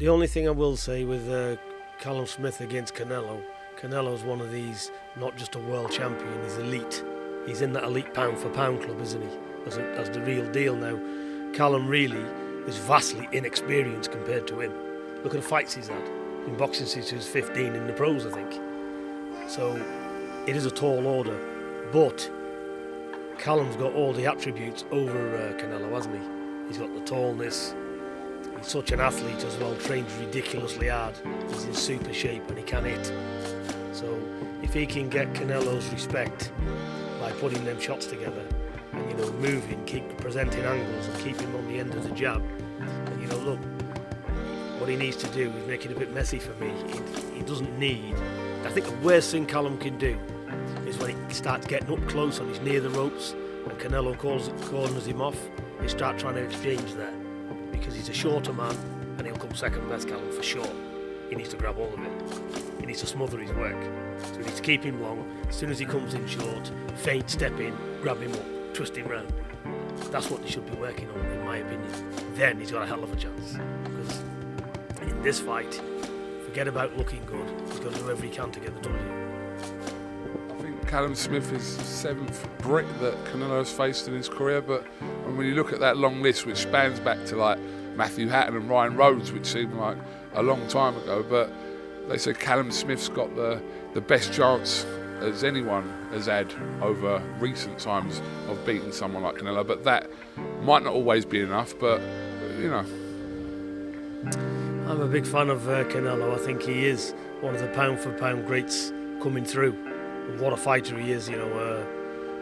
The only thing I will say with Callum Smith against Canelo's one of these, not just a world champion, he's elite. He's in that elite pound for pound club, isn't he? As the real deal now. Callum really is vastly inexperienced compared to him. Look at the fights he's had. In boxing since he was 15 in the pros, I think. So it is a tall order, but Callum's got all the attributes over Canelo, hasn't he? He's got the tallness. He's such an athlete as well, trains ridiculously hard. He's in super shape and he can hit. So if he can get Canelo's respect by putting them shots together and, moving, keep presenting angles and keep him on the end of the jab, and, look, what he needs to do is make it a bit messy for me. He doesn't need... I think the worst thing Callum can do is when he starts getting up close and he's near the ropes and Canelo corners him off, he start trying to exchange there. Because he's a shorter man and he'll come second best, Callum, for sure. He needs to grab all of it. He needs to smother his work. So he needs to keep him long. As soon as he comes in short, feint, step in, grab him up, twist him round. That's what they should be working on, in my opinion. Then he's got a hell of a chance. Because in this fight, forget about looking good. He's got to do everything he can to get the W. I think Callum Smith is the 7th Brit that Canelo's faced in his career, but when you look at that long list, which spans back to like Matthew Hatton and Ryan Rhodes, which seemed like a long time ago, but they say Callum Smith's got the best chance as anyone has had over recent times of beating someone like Canelo, but that might not always be enough, but I'm a big fan of Canelo. I think he is one of the pound for pound greats coming through. And what a fighter he is,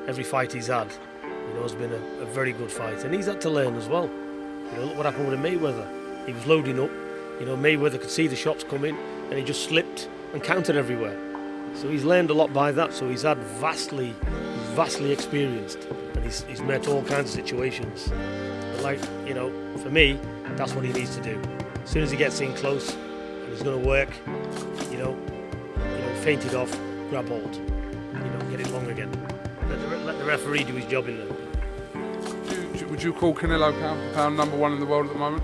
every fight he's had, has been a very good fight. And he's had to learn as well. Look what happened with Mayweather. He was loading up, Mayweather could see the shots coming and he just slipped and countered everywhere. So he's learned a lot by that, so he's vastly experienced and he's met all kinds of situations. But for me, that's what he needs to do. As soon as he gets in close and he's going to work, feint it off, grab hold, get it long again. Let the referee do his job in there. Would you call Canelo pound for pound number 1 in the world at the moment?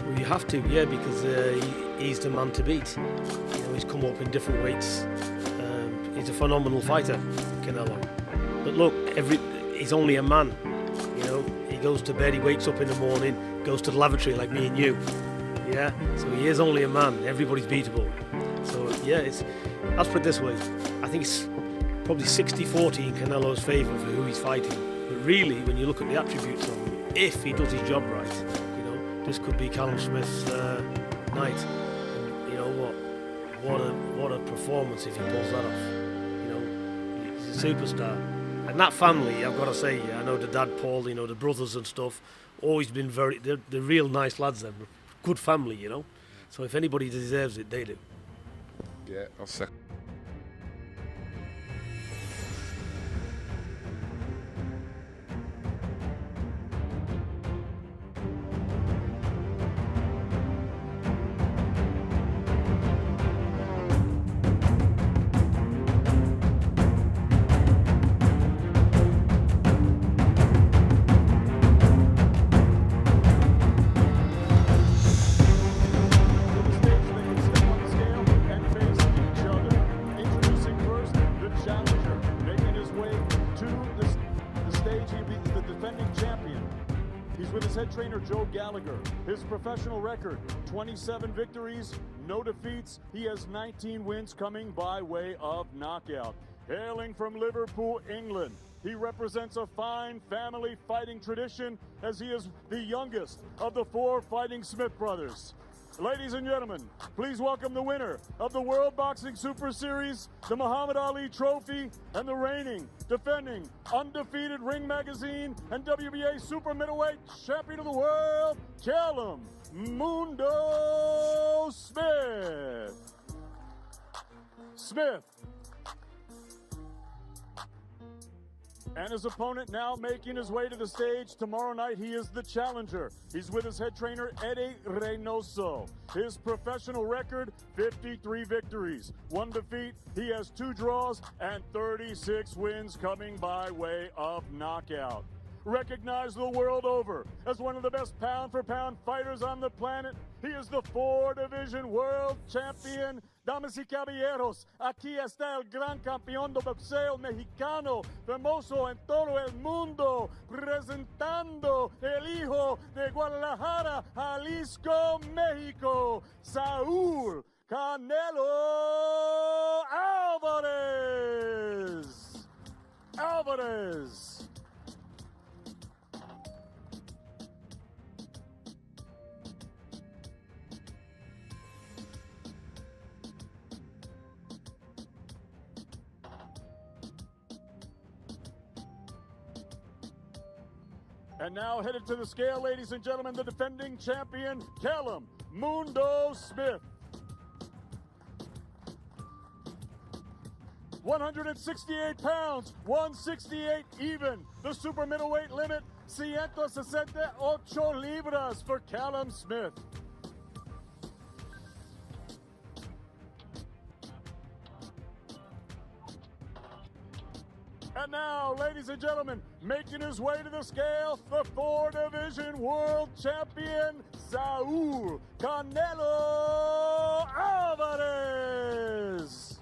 Well, you have to, yeah, because he's the man to beat. He's come up in different weights. He's a phenomenal fighter, Canelo. But look, he's only a man. He goes to bed, he wakes up in the morning, goes to the lavatory like me and you. Yeah, so he is only a man. Everybody's beatable. So yeah, let's put it this way. I think it's probably 60-40 in Canelo's favour for who he's fighting. But really, when you look at the attributes of him, if he does his job right, this could be Callum Smith's night. And what a performance if he pulls that off. He's a superstar. And that family, I've got to say, I know the dad Paul, the brothers and stuff, always been they're real nice lads. They're good family, So if anybody deserves it, they do. Yeah, I'll second. His professional record, 27 victories, no defeats. He has 19 wins coming by way of knockout. Hailing from Liverpool, England, he represents a fine family fighting tradition as he is the youngest of the 4 fighting Smith brothers. Ladies and gentlemen, please welcome the winner of the World Boxing Super Series, the Muhammad Ali Trophy, and the reigning, defending, undefeated Ring Magazine and WBA Super Middleweight Champion of the World, Callum Mundo Smith. And his opponent now making his way to the stage. Tomorrow night, he is the challenger. He's with his head trainer, Eddie Reynoso. His professional record, 53 victories, 1 defeat. He has 2 draws and 36 wins coming by way of knockout. recognized the world over as one of the best pound-for-pound fighters on the planet. He is the 4-division world champion. Damas y caballeros, aquí está el gran campeón de boxeo mexicano, famoso en todo el mundo, presentando el hijo de Guadalajara, Jalisco, México, Saul Canelo Alvarez. Alvarez. And now headed to the scale, ladies and gentlemen, the defending champion, Callum Mundo Smith. 168 pounds, 168 even. The super middleweight limit, 168 libras for Callum Smith. And now, ladies and gentlemen, making his way to the scale, the 4-division world champion, Saul Canelo Alvarez.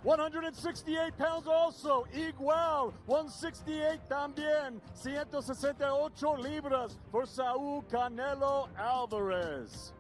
168 pounds also, igual, 168 también, 168 libras for Saul Canelo Alvarez.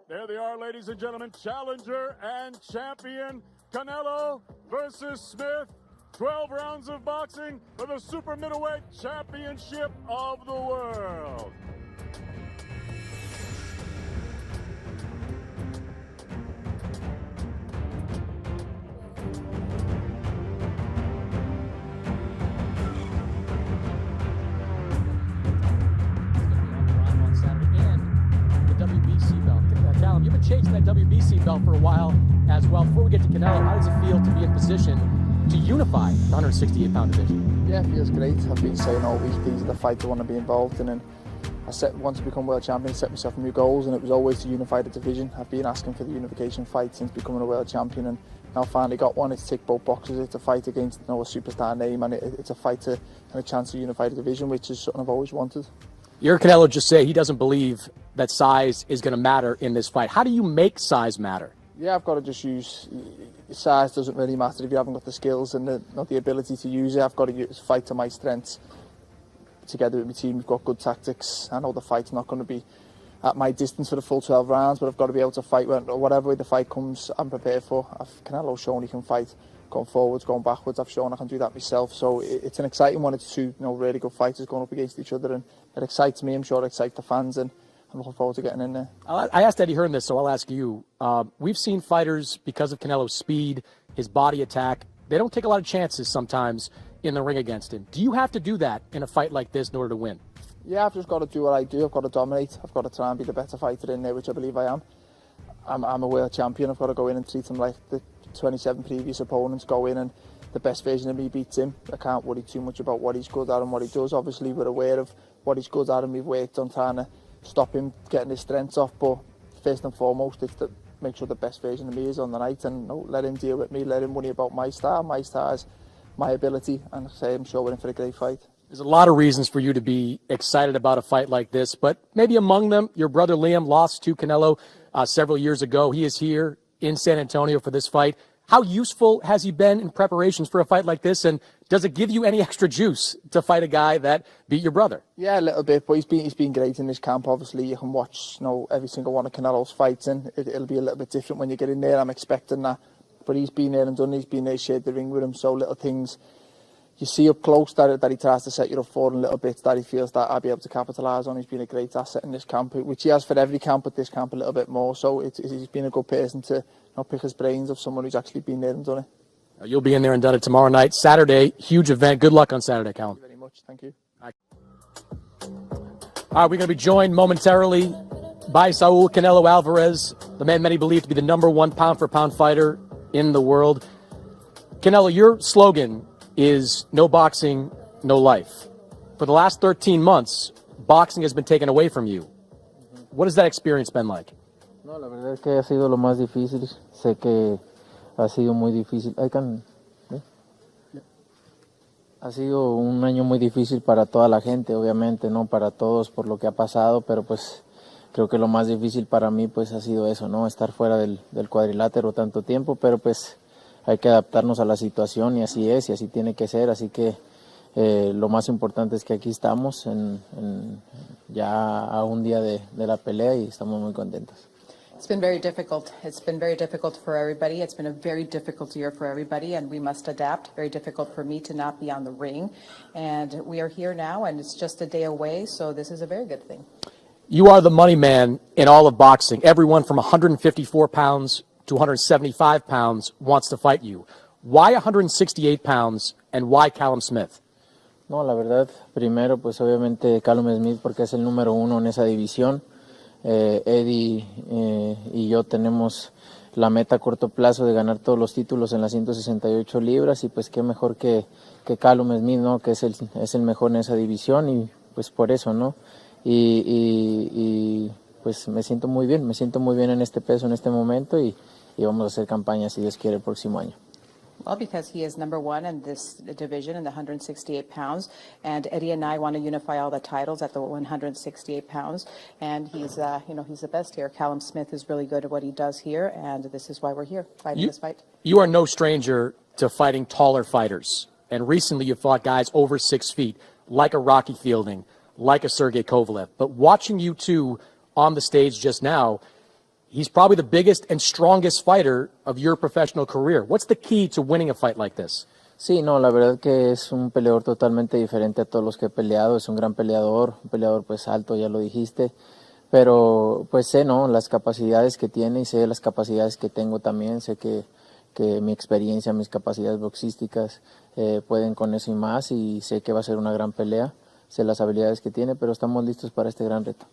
There they are, ladies and gentlemen, challenger and champion, Canelo versus Smith. 12 rounds of boxing for the super middleweight championship of the world. Callum, you've been chasing that WBC belt for a while as well. Before we get to Canelo, how does it feel to be in position to unify the 168-pound division? Yeah, it feels great. I've been saying all week, these are the fights I want to be involved in, and once to become world champion, set myself new goals, and it was always to unify the division. I've been asking for the unification fight since becoming a world champion, and now finally got one. It's ticked both boxes. It's a fight against a superstar name, and it's a fight and a chance to unify the division, which is something I've always wanted. You heard Canelo just say he doesn't believe that size is going to matter in this fight. How do you make size matter? Yeah, I've got to just use size. Doesn't really matter if you haven't got the skills and the ability to use it. I've got to fight to my strengths. Together with my team, we've got good tactics. I know the fight's not going to be at my distance for the full 12 rounds, but I've got to be able to fight whatever way the fight comes. I'm prepared for. Canelo's shown he can fight going forwards, going backwards. I've shown I can do that myself. So it's an exciting one. It's two really good fighters going up against each other, and it excites me. I'm sure it excites the fans, and I'm looking forward to getting in there. I asked Eddie Hearn this, so I'll ask you. We've seen fighters, because of Canelo's speed, his body attack, they don't take a lot of chances sometimes in the ring against him. Do you have to do that in a fight like this in order to win? Yeah, I've just got to do what I do. I've got to dominate. I've got to try and be the better fighter in there, which I believe I am. I'm a world champion. I've got to go in and treat him like the 27 previous opponents, go in and the best version of me beats him. I can't worry too much about what he's good at and what he does. Obviously, we're aware of what he's good at, and we've worked on trying to stop him getting his strengths off. But first and foremost, it's to make sure the best version of me is on the night, and let him deal with me, let him worry about my style. My style is my ability, and I'm sure we're in for a great fight. There's a lot of reasons for you to be excited about a fight like this, but maybe among them, your brother Liam lost to Canelo several years ago. He is here in San Antonio for this fight. How useful has he been in preparations for a fight like this, and does it give you any extra juice to fight a guy that beat your brother? Yeah, a little bit, but he's been great in this camp. Obviously, you can watch every single one of Canelo's fights, and it'll be a little bit different when you get in there. I'm expecting that, but he's been there and done. He's been there, shared the ring with him. So little things you see up close that he tries to set you up for, and little bits that he feels that I'll be able to capitalise on. He's been a great asset in this camp, which he has for every camp, but this camp a little bit more. So he's been a good person to pick his brains of someone who's actually been there and done it. You'll be in there and done it tomorrow night. Saturday, huge event. Good luck on Saturday, Callum. Thank you very much. Thank you. All right, we're going to be joined momentarily by Saul Canelo Alvarez, the man many believe to be the #1 pound-for-pound fighter in the world. Canelo, your slogan is no boxing, no life. For the last 13 months, boxing has been taken away from you. What has that experience been like? No, la verdad es que ha sido lo más difícil. Sé que ha sido muy difícil. Ha sido un año muy difícil para toda la gente, obviamente, no para todos por lo que ha pasado, pero pues creo que lo más difícil para mí pues ha sido eso, no estar fuera del cuadrilátero tanto tiempo, pero pues hay que adaptarnos a la situación y así es y así tiene que ser, así que lo más importante es que aquí estamos ya a un día de la pelea y estamos muy contentos. It's been very difficult. It's been very difficult for everybody. It's been a very difficult year for everybody, and we must adapt. Very difficult for me to not be on the ring. And we are here now, and it's just a day away, so this is a very good thing. You are the money man in all of boxing. Everyone from 154 pounds to 175 pounds wants to fight you. Why 168 pounds, and why Callum Smith? No, la verdad, primero pues obviamente Callum Smith porque es el #1 en esa división. Eddie y yo tenemos la meta a corto plazo de ganar todos los títulos en las 168 libras y pues qué mejor que Callum Smith, ¿no? Que es el mejor en esa división y pues por eso, ¿no? Y pues me siento muy bien en este peso en este momento y vamos a hacer campaña si Dios quiere el próximo año. Well, because he is #1 in this division in the 168 pounds, and Eddie and I want to unify all the titles at the 168 pounds, and he's the best here. Callum Smith is really good at what he does here, and this is why we're here fighting this fight. You are no stranger to fighting taller fighters, and recently you fought guys over 6 feet, like a Rocky Fielding, like a Sergey Kovalev. But watching you two on the stage just now, he's probably the biggest and strongest fighter of your professional career. What's the key to winning a fight like this? Sí, no, la verdad que es un peleador totalmente diferente a todos los que he peleado. Es un gran peleador, un peleador pues alto, ya lo dijiste. Pero pues sé, ¿no? Las capacidades que tiene y sé las capacidades que tengo también. Sé que mi experiencia, mis capacidades boxísticas pueden con eso y más. Y sé que va a ser una gran pelea. Sé las habilidades que tiene, pero estamos listos para este gran reto.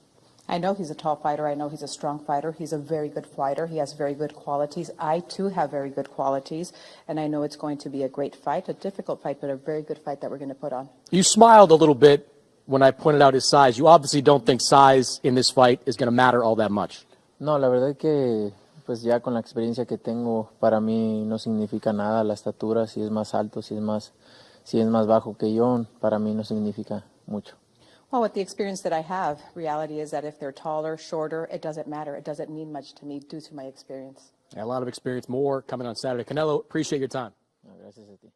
I know he's a tall fighter. I know he's a strong fighter. He's a very good fighter. He has very good qualities. I, too, have very good qualities. And I know it's going to be a great fight, a difficult fight, but a very good fight that we're going to put on. You smiled a little bit when I pointed out his size. You obviously don't think size in this fight is going to matter all that much. No, la verdad que pues ya con la experiencia que tengo, para mí no significa nada la estatura. Si es más alto, si es más bajo que yo, para mí no significa mucho. Well, with the experience that I have, reality is that if they're taller, shorter, it doesn't matter. It doesn't mean much to me due to my experience. A lot of experience more coming on Saturday. Canelo, appreciate your time. No, gracias a ti.